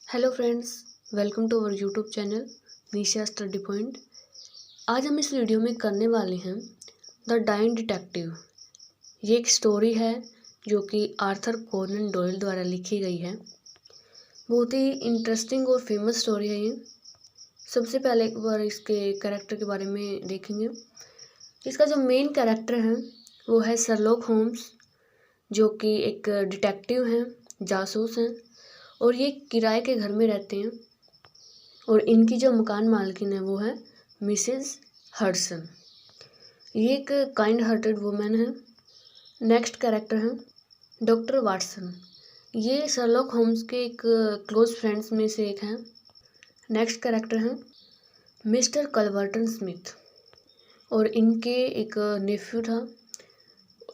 Hello friends, welcome to our YouTube channel Nisha study point. आज हम इस वीडियो में करने वाले हैं द डाइंग डिटेक्टिव। ये एक स्टोरी है जो कि आर्थर कोनन डॉयल द्वारा लिखी गई है। बहुत ही इंटरेस्टिंग और फेमस स्टोरी है ये। सबसे पहले एक बार इसके कैरेक्टर के बारे में देखेंगे। इसका जो मेन कैरेक्टर है वो है शर्लॉक होम्स, जो कि एक डिटेक्टिव हैं, जासूस हैं और ये किराए के घर में रहते हैं। और इनकी जो मकान मालकिन है वो है मिसेस हडसन। ये एक काइंड हार्टेड वुमेन है। नेक्स्ट कैरेक्टर है डॉक्टर वाटसन। ये शर्लॉक होम्स के एक क्लोज फ्रेंड्स में से एक हैं। नेक्स्ट कैरेक्टर है मिस्टर कल्वर्टन स्मिथ, और इनके एक नेफ्यू था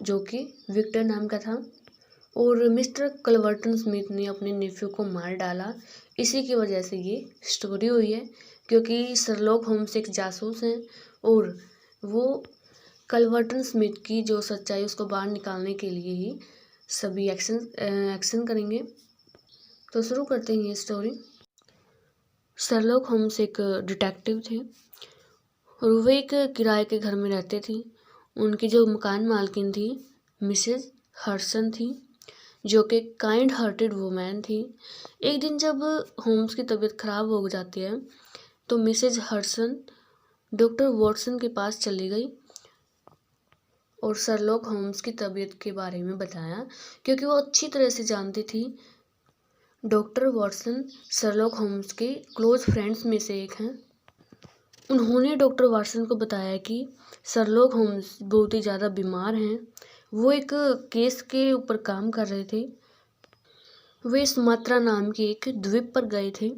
जो कि विक्टर नाम का था, और मिस्टर कल्वर्टन स्मिथ ने अपने नेफ्यू को मार डाला। इसी की वजह से ये स्टोरी हुई है, क्योंकि शर्लॉक होम्स एक जासूस हैं और वो कल्वर्टन स्मिथ की जो सच्चाई उसको बाहर निकालने के लिए ही सभी एक्शन करेंगे। तो शुरू करते हैं ये स्टोरी। शर्लॉक होम्स एक डिटेक्टिव थे और वो एक किराए के घर में रहते थे। उनकी जो मकान मालकिन थी मिसेस हडसन थी, जो कि काइंड हार्टेड वुमेन थी। एक दिन जब होम्स की तबीयत ख़राब हो जाती है तो मिसेज हडसन डॉक्टर वॉटसन के पास चली गई और शर्लॉक होम्स की तबीयत के बारे में बताया, क्योंकि वो अच्छी तरह से जानती थी। डॉक्टर वॉटसन शर्लॉक होम्स के क्लोज फ्रेंड्स में से एक हैं। उन्होंने डॉक्टर वॉटसन को बताया कि शर्लॉक होम्स बहुत ही ज़्यादा बीमार हैं। वो एक केस के ऊपर काम कर रहे थे। वे सुमात्रा नाम के एक द्वीप पर गए थे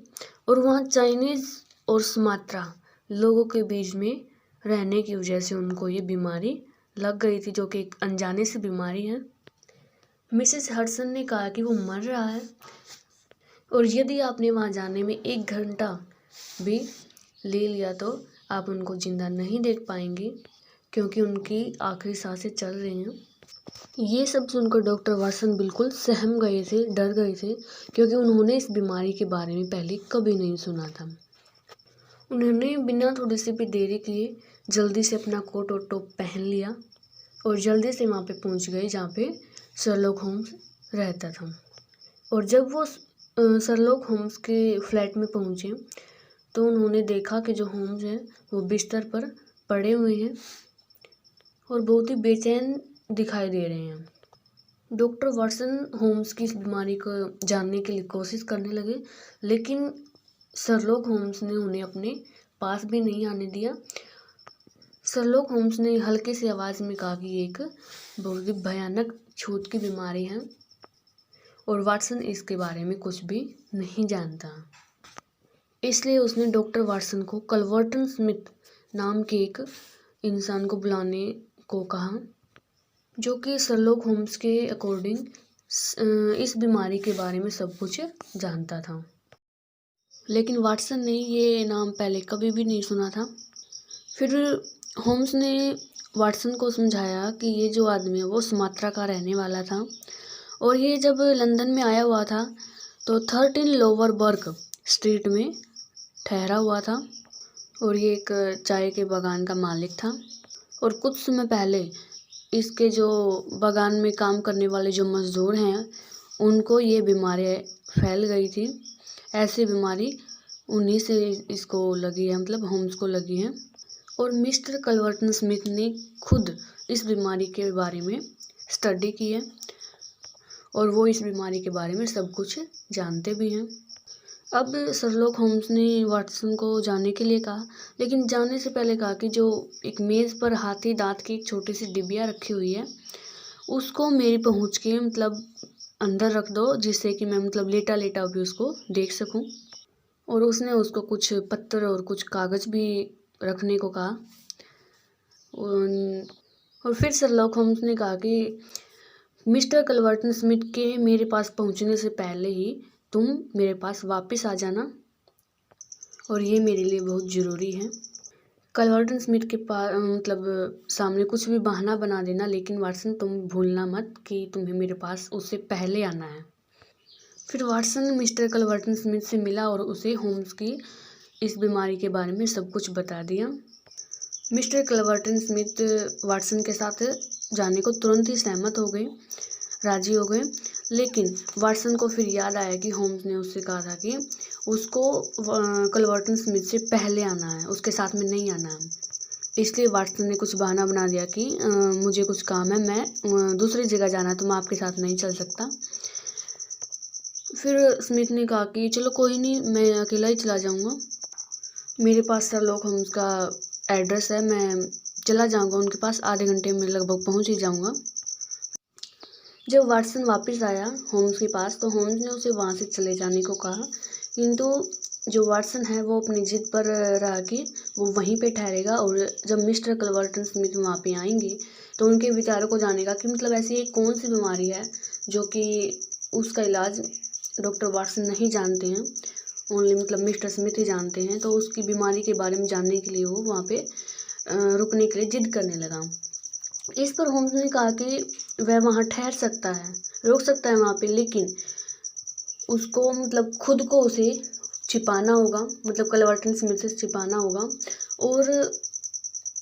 और वहाँ चाइनीज़ और सुमात्रा लोगों के बीच में रहने की वजह से उनको ये बीमारी लग गई थी, जो कि एक अनजाने से बीमारी है। मिसेस हडसन ने कहा कि वो मर रहा है और यदि आपने वहाँ जाने में 1 घंटा भी ले लिया तो आप उनको जिंदा नहीं देख पाएंगे, क्योंकि उनकी आखिरी सांसें चल रही हैं। ये सब सुनकर डॉक्टर वाटसन बिल्कुल सहम गए थे, डर गए थे, क्योंकि उन्होंने इस बीमारी के बारे में पहले कभी नहीं सुना था। उन्होंने बिना थोड़ी सी भी देरी किए जल्दी से अपना कोट और टोप पहन लिया और जल्दी से वहाँ पे पहुँच गए जहाँ पे शर्लॉक होम्स रहता था। और जब वो शर्लॉक होम्स के फ्लैट में पहुँचे तो उन्होंने देखा कि जो होम्स हैं वो बिस्तर पर पड़े हुए हैं और बहुत ही बेचैन दिखाई दे रहे हैं। डॉक्टर वाटसन होम्स की इस बीमारी को जानने के लिए कोशिश करने लगे, लेकिन शर्लॉक होम्स ने उन्हें अपने पास भी नहीं आने दिया। शर्लॉक होम्स ने हल्के से आवाज़ में कहा कि ये एक बहुत ही भयानक छूत की बीमारी है और वाटसन इसके बारे में कुछ भी नहीं जानता। इसलिए उसने डॉक्टर वाटसन को कल्वर्टन स्मिथ नाम के एक इंसान को बुलाने को कहा, जो कि शर्लॉक होम्स के अकॉर्डिंग इस बीमारी के बारे में सब कुछ जानता था। लेकिन वाटसन ने ये नाम पहले कभी भी नहीं सुना था। फिर होम्स ने वाटसन को समझाया कि ये जो आदमी है वो सुमात्रा का रहने वाला था और ये जब लंदन में आया हुआ था तो 13 लोअर बर्ग स्ट्रीट में ठहरा हुआ था और ये एक चाय के बागान का मालिक था। और कुछ समय पहले इसके जो बागान में काम करने वाले जो मज़दूर हैं उनको ये बीमारी फैल गई थी। ऐसी बीमारी उन्हीं से इसको लगी है, मतलब होम्स को लगी है। और मिस्टर कल्वर्टन स्मिथ ने खुद इस बीमारी के बारे में स्टडी की है और वो इस बीमारी के बारे में सब कुछ जानते भी हैं। अब शर्लॉक होम्स ने वाटसन को जाने के लिए कहा, लेकिन जाने से पहले कहा कि जो एक मेज़ पर हाथी दांत की एक छोटी सी डिबिया रखी हुई है उसको मेरी पहुंच के मतलब अंदर रख दो, जिससे कि मैं मतलब लेटा लेटा भी उसको देख सकूं। और उसने उसको कुछ पत्थर और कुछ कागज़ भी रखने को कहा। और फिर शर्लॉक होम्स ने कहा कि मिस्टर कल्वर्टन स्मिथ के मेरे पास पहुंचने से पहले ही तुम मेरे पास वापस आ जाना और ये मेरे लिए बहुत ज़रूरी है। कल्वर्टन स्मिथ के पास मतलब सामने कुछ भी बहाना बना देना, लेकिन वाटसन तुम भूलना मत कि तुम्हें मेरे पास उससे पहले आना है। फिर वाटसन मिस्टर कलवर्टन स्मिथ से मिला और उसे होम्स की इस बीमारी के बारे में सब कुछ बता दिया। मिस्टर कलवर्टन स्मिथ वाटसन के साथ जाने को तुरंत ही सहमत हो गए, राजी हो गए। लेकिन वाटसन को फिर याद आया कि होम्स ने उससे कहा था कि उसको कलवर्टन स्मिथ से पहले आना है, उसके साथ में नहीं आना है। इसलिए वाटसन ने कुछ बहाना बना दिया कि मुझे कुछ काम है, मैं दूसरी जगह जाना है, तो मैं आपके साथ नहीं चल सकता। फिर स्मिथ ने कहा कि चलो कोई नहीं, मैं अकेला ही चला जाऊँगा, मेरे पास शर्लॉक होम्स का एड्रेस है, मैं चला जाऊँगा उनके पास, आधे घंटे में लगभग पहुँच ही जाऊँगा। जब वाटसन वापस आया होम्स के पास तो होम्स ने उसे वहाँ से चले जाने को कहा, किंतु जो वाटसन है वो अपनी जिद पर रहा कि वो वहीं पे ठहरेगा और जब मिस्टर कलवर्टन स्मिथ वहाँ पे आएंगे तो उनके विचारों को जानेगा कि मतलब ऐसी एक कौन सी बीमारी है जो कि उसका इलाज डॉक्टर वाटसन नहीं जानते हैं, ओनली मतलब मिस्टर स्मिथ ही जानते हैं। तो उसकी बीमारी के बारे में जानने के लिए वो वहाँ पे रुकने के लिए जिद करने लगा। इस पर होम्स ने कहा कि वह वहाँ ठहर सकता है, रुक सकता है वहाँ पे, लेकिन उसको मतलब खुद को उसे छिपाना होगा, मतलब कलवर्टन स्मिथ से छिपाना होगा, और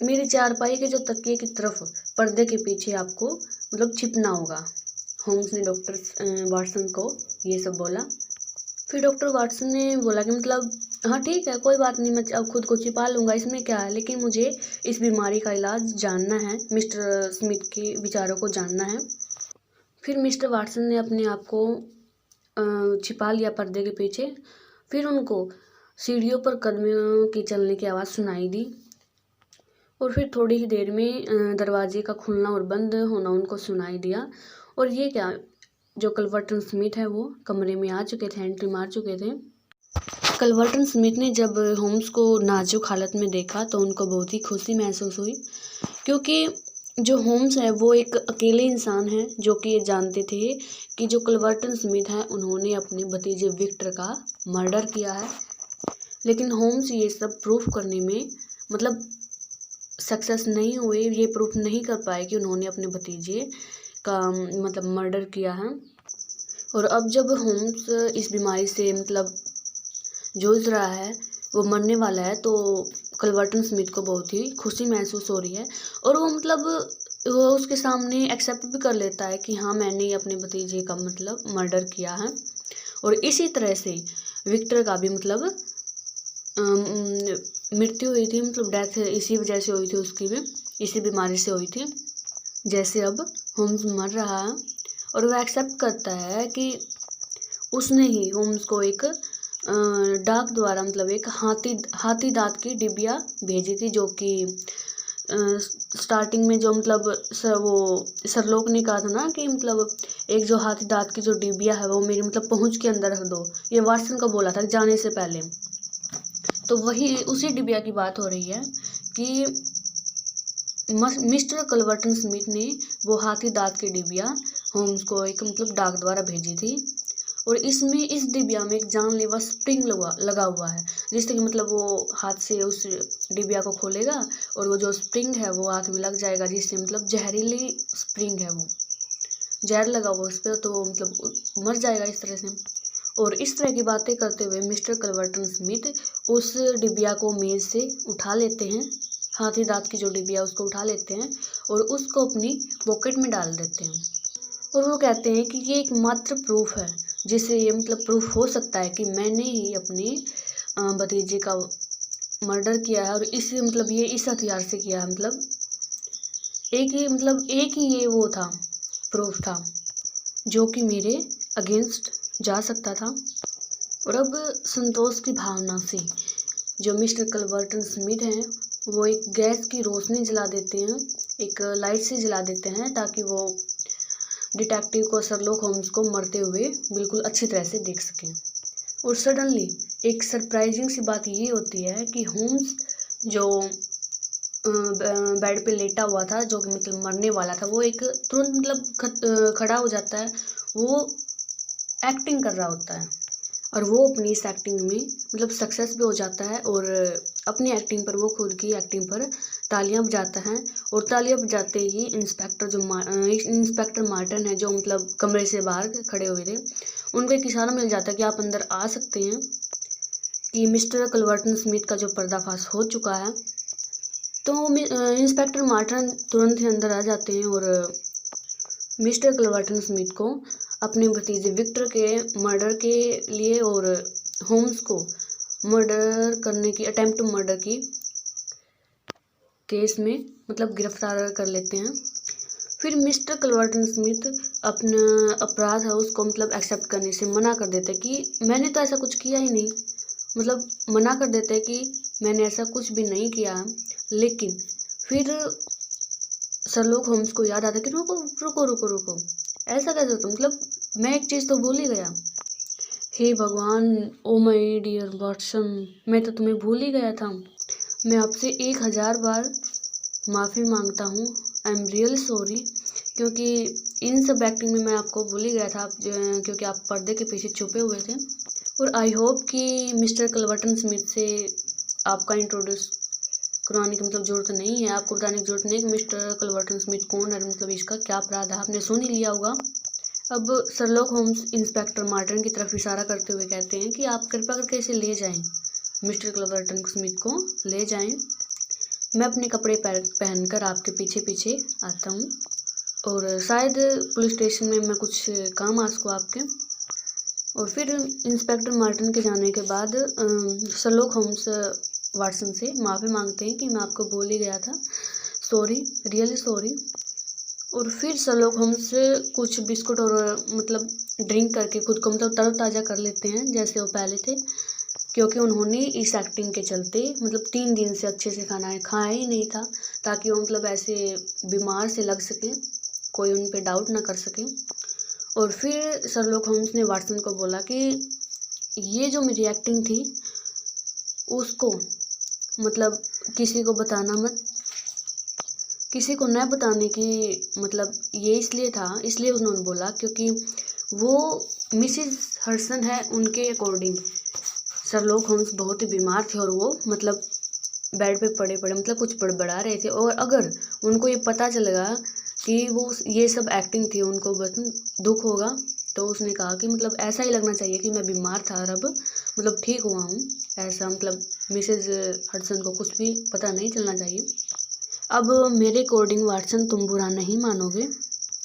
मेरी चारपाई के जो तकिए की तरफ पर्दे के पीछे आपको मतलब छिपना होगा। होम्स ने डॉक्टर वाटसन को ये सब बोला। फिर डॉक्टर वाटसन ने बोला कि मतलब हाँ ठीक है, कोई बात नहीं, मैं अब खुद को छिपा लूँगा, इसमें क्या है, लेकिन मुझे इस बीमारी का इलाज जानना है, मिस्टर स्मिथ के विचारों को जानना है। फिर मिस्टर वाटसन ने अपने आप को छिपा लिया पर्दे के पीछे। फिर उनको सीढ़ियों पर कदमों की चलने की आवाज़ सुनाई दी और फिर थोड़ी ही देर में दरवाजे का खुलना और बंद होना उनको सुनाई दिया। और ये क्या, जो कलवर्टन स्मिथ है वो कमरे में आ चुके थे, एंट्री मार चुके थे। कलवर्टन स्मिथ ने जब होम्स को नाजुक हालत में देखा तो उनको बहुत ही खुशी महसूस हुई, क्योंकि जो होम्स है वो एक अकेले इंसान है जो कि ये जानते थे कि जो कलवर्टन स्मिथ है उन्होंने अपने भतीजे विक्टर का मर्डर किया है। लेकिन होम्स ये सब प्रूफ करने में मतलब सक्सेस नहीं हुए, ये प्रूफ नहीं कर पाए कि उन्होंने अपने भतीजे का मतलब मर्डर किया है। और अब जब होम्स इस बीमारी से मतलब जूझ रहा है, वो मरने वाला है, तो कलवर्टन स्मिथ को बहुत ही खुशी महसूस हो रही है और वो मतलब वो उसके सामने एक्सेप्ट भी कर लेता है कि हाँ मैंने अपने भतीजे का मतलब मर्डर किया है। और इसी तरह से विक्टर का भी मतलब मृत्यु हुई थी, मतलब डेथ इसी वजह से हुई थी, उसकी भी इसी बीमारी से हुई थी। जैसे अब होम्स मर रहा है और वह एक्सेप्ट करता है कि उसने ही होम्स को एक डाक द्वारा मतलब एक हाथी दांत की डिबिया भेजी थी, जो कि स्टार्टिंग में जो मतलब वो सरलोक ने कहा था ना कि मतलब एक जो हाथी दांत की जो डिबिया है वो मेरी मतलब पहुंच के अंदर रख दो, ये वाटसन को बोला था जाने से पहले। तो वही उसी डिबिया की बात हो रही है कि मिस्टर कलवर्टन स्मिथ ने वो हाथी दांत की डिबिया होम्स को एक मतलब डाक द्वारा भेजी थी और इसमें इस डिबिया में एक जानलेवा स्प्रिंग लगा हुआ है, जिससे कि मतलब वो हाथ से उस डिबिया को खोलेगा और वो जो स्प्रिंग है वो हाथ में लग जाएगा, जिससे मतलब जहरीली स्प्रिंग है, वो जहर लगा हुआ उस पर, तो वो मतलब मर जाएगा इस तरह से। और इस तरह की बातें करते हुए मिस्टर कलवर्टन स्मिथ उस डिबिया को मेज से उठा लेते हैं, हाथी दांत की जो डिबिया उसको उठा लेते हैं और उसको अपनी पॉकेट में डाल देते हैं। और वो कहते हैं कि ये एक मात्र प्रूफ है जिससे ये मतलब प्रूफ हो सकता है कि मैंने ही अपने भतीजे का मर्डर किया है और इसी मतलब ये इस हथियार से किया है, मतलब एक ही ये वो था, प्रूफ था जो कि मेरे अगेंस्ट जा सकता था। और अब संतोष की भावना से जो मिस्टर कलवर्टन स्मिथ हैं वो एक गैस की रोशनी जला देते हैं, एक लाइट से जला देते हैं ताकि वो डिटेक्टिव को शर्लॉक होम्स को मरते हुए बिल्कुल अच्छी तरह से देख सकें। और सडनली एक सरप्राइजिंग सी बात ये होती है कि होम्स जो बेड पे लेटा हुआ था, जो कि मतलब मरने वाला था, वो एक तुरंत मतलब खड़ा हो जाता है, वो एक्टिंग कर रहा होता है। और वो अपनी इस एक्टिंग में मतलब सक्सेस भी हो जाता है और अपनी एक्टिंग पर वो खुद की एक्टिंग पर तालियां बजाता है। और तालियां बजाते ही इंस्पेक्टर मार्टिन है जो मतलब कमरे से बाहर खड़े हुए थे, उनको एक इशारा मिल जाता है कि आप अंदर आ सकते हैं, कि मिस्टर क्लवर्टन स्मिथ का जो पर्दाफाश हो चुका है। तो इंस्पेक्टर मार्टिन तुरंत ही अंदर आ जाते हैं और मिस्टर क्लवर्टन स्मिथ को अपने भतीजे विक्टर के मर्डर के लिए और होम्स को मर्डर करने की अटेम्प्ट टू मर्डर की केस में मतलब गिरफ्तार कर लेते हैं। फिर मिस्टर क्लवर्टन स्मिथ अपना अपराध है उसको मतलब एक्सेप्ट करने से मना कर देते हैं कि मैंने तो ऐसा कुछ किया ही नहीं, मतलब मना कर देते हैं कि मैंने ऐसा कुछ भी नहीं किया। लेकिन फिर शर्लॉक होम्स को याद आता कि रुको रुको रुको रुको, ऐसा कैसे होता, मतलब मैं एक चीज़ तो भूल ही गया। हे भगवान, ओ माय डियर वाटसन, मैं तो तुम्हें भूल ही गया था। मैं आपसे 1000 बार माफ़ी मांगता हूँ, आई एम रियली सॉरी, क्योंकि इन सब एक्टिंग में मैं आपको भूल ही गया था, क्योंकि आप पर्दे के पीछे छुपे हुए थे। और आई होप कि मिस्टर क्लवर्टन स्मिथ से आपका इंट्रोड्यूस कराने की मतलब ज़रूरत नहीं है, आपको बताने की ज़रूरत नहीं है कि मिस्टर क्लवर्टन स्मिथ कौन है, मतलब इसका क्या अपराध है, आपने सुन ही लिया होगा। अब शर्लॉक होम्स इंस्पेक्टर मार्टिन की तरफ इशारा करते हुए कहते हैं कि आप कृपया करके इसे ले जाएं, मिस्टर क्लवर्टन स्मिथ को ले जाएं, मैं अपने कपड़े पहनकर आपके पीछे पीछे आता हूँ और शायद पुलिस स्टेशन में मैं कुछ काम आ सकूँ आपके। और फिर इंस्पेक्टर मार्टिन के जाने के बाद शर्लॉक होम्स वाटसन से माफ़ी मांगते हैं कि मैं आपको भूल ही गया था, सॉरी, रियली सॉरी। और फिर शर्लॉक होम्स कुछ बिस्कुट और मतलब ड्रिंक करके खुद को मतलब तरोताज़ा कर लेते हैं जैसे वो पहले थे, क्योंकि उन्होंने इस एक्टिंग के चलते मतलब 3 दिन से अच्छे से खाना खाया ही नहीं था, ताकि वो मतलब ऐसे बीमार से लग सकें, कोई उन पे डाउट ना कर सके। और फिर शर्लॉक होम्स ने वाटसन को बोला कि ये जो मेरी एक्टिंग थी उसको मतलब किसी को बताना मत, किसी को न बताने की मतलब ये इसलिए था, इसलिए उन्होंने बोला क्योंकि वो मिसिज हडसन है उनके अकॉर्डिंग शर्लॉक होम्स बहुत ही बीमार थे और वो मतलब बेड पे पड़े पड़े मतलब कुछ बड़बड़ा रहे थे, और अगर उनको ये पता चलेगा कि वो ये सब एक्टिंग थी उनको बस दुख होगा। तो उसने कहा कि मतलब ऐसा ही लगना चाहिए कि मैं बीमार था और अब मतलब ठीक हुआ हूँ, ऐसा मतलब मिसेज हडसन को कुछ भी पता नहीं चलना चाहिए। अब मेरे अकॉर्डिंग वाटसन तुम बुरा नहीं मानोगे,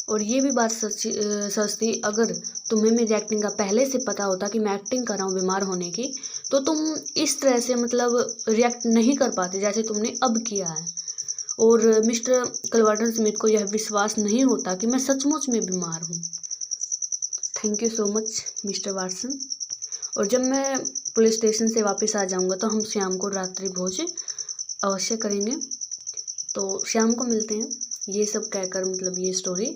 और ये भी बात सच थी, अगर तुम्हें मेरी एक्टिंग का पहले से पता होता कि मैं एक्टिंग कर रहा हूँ बीमार होने की, तो तुम इस तरह से मतलब रिएक्ट नहीं कर पाते जैसे तुमने अब किया है। और मिस्टर क्लवर्टन स्मिथ को यह विश्वास नहीं होता कि मैं सचमुच में बीमार हूँ। Thank you so much mister Watson. और जब मैं पुलिस स्टेशन से वापस आ जाऊँगा तो हम शाम को रात्रि भोज अवश्य करेंगे, तो शाम को मिलते हैं। ये सब कहकर मतलब ये स्टोरी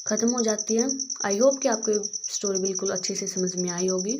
ख़त्म हो जाती है। आई होप कि आपको ये स्टोरी बिल्कुल अच्छे से समझ में आई होगी।